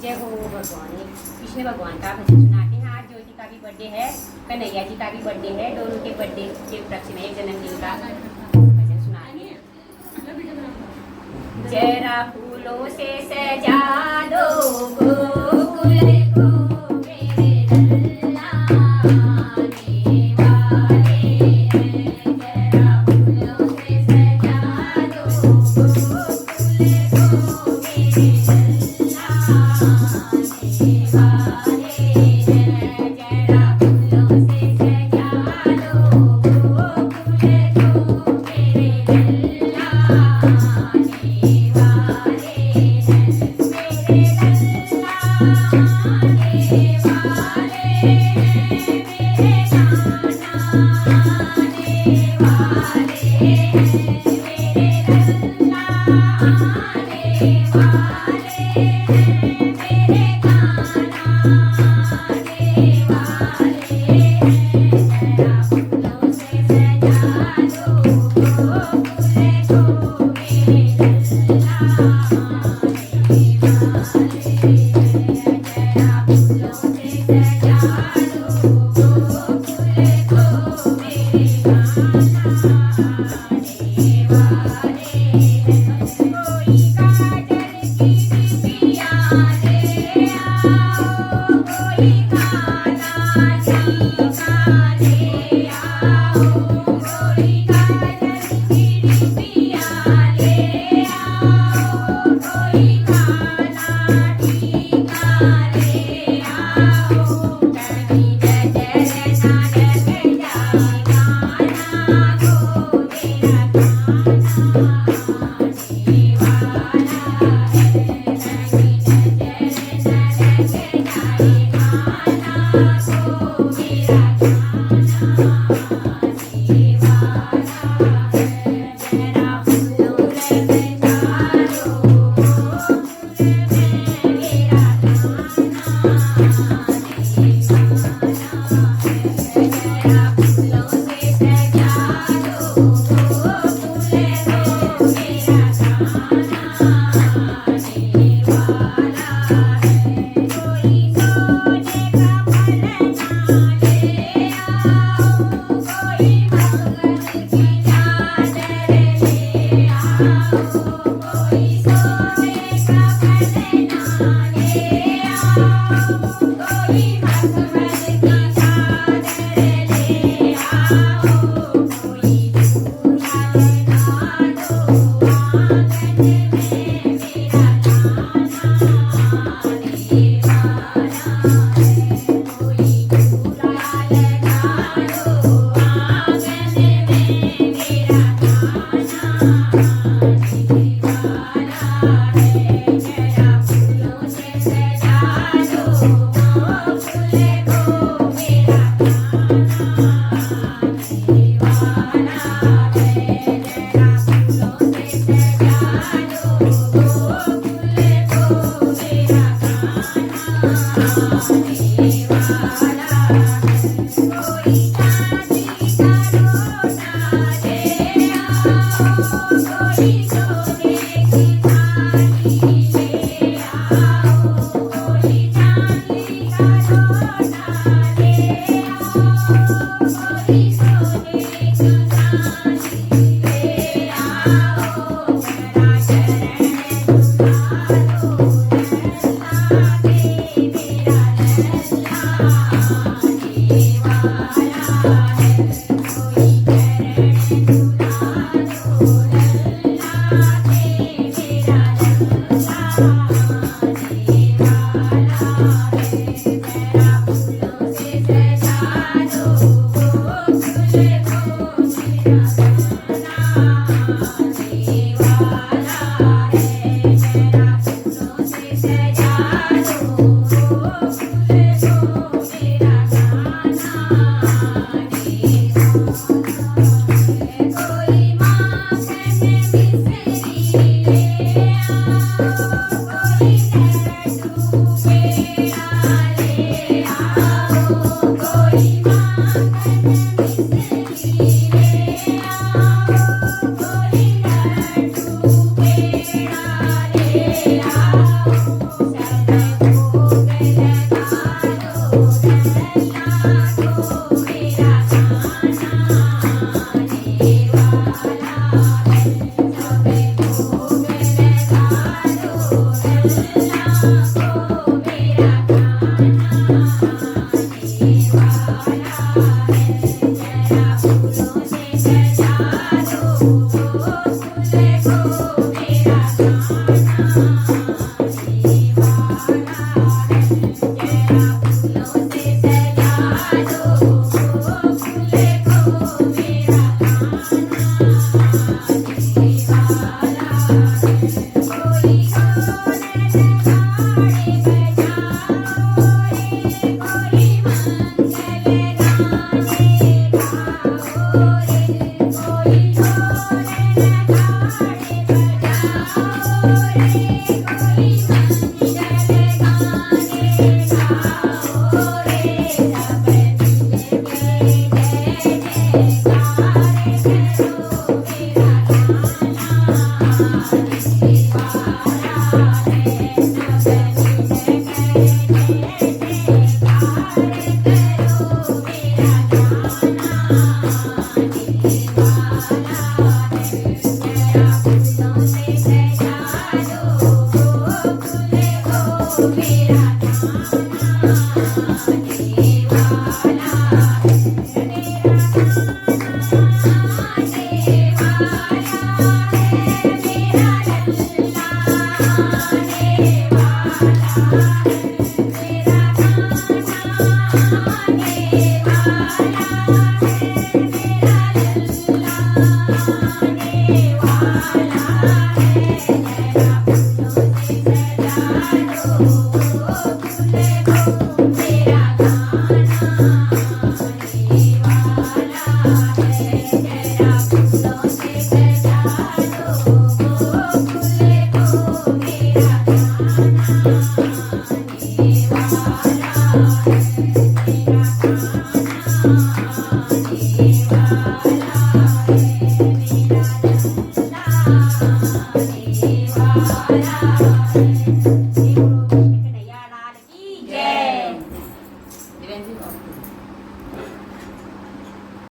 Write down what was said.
जय हो भगवान। कृष्ण भगवान का भजन सुनाते हैं। आज ज्योति का भी बर्थडे है, कन्हैया जी का भी बर्थडे है। दोनों के बर्थडे के उपलक्ष्य में जन्मदिन का भजन सुनाते हैं। जरा फूलों से सजा दो गोकुल को मेरे लल्ला आने वाले हैं। जरा फूलों से सजा दो गोकुल को मेरे लल्ला आने वाले हैं। जरा फूलों से सजा दो गोकुल को मेरे लल्ला आने वाले हैं। मेरे लल्ला आने वाले हैं। मेरे नाना आने वाले हैं। मेरे लल्ला आने वाले हैं। Oh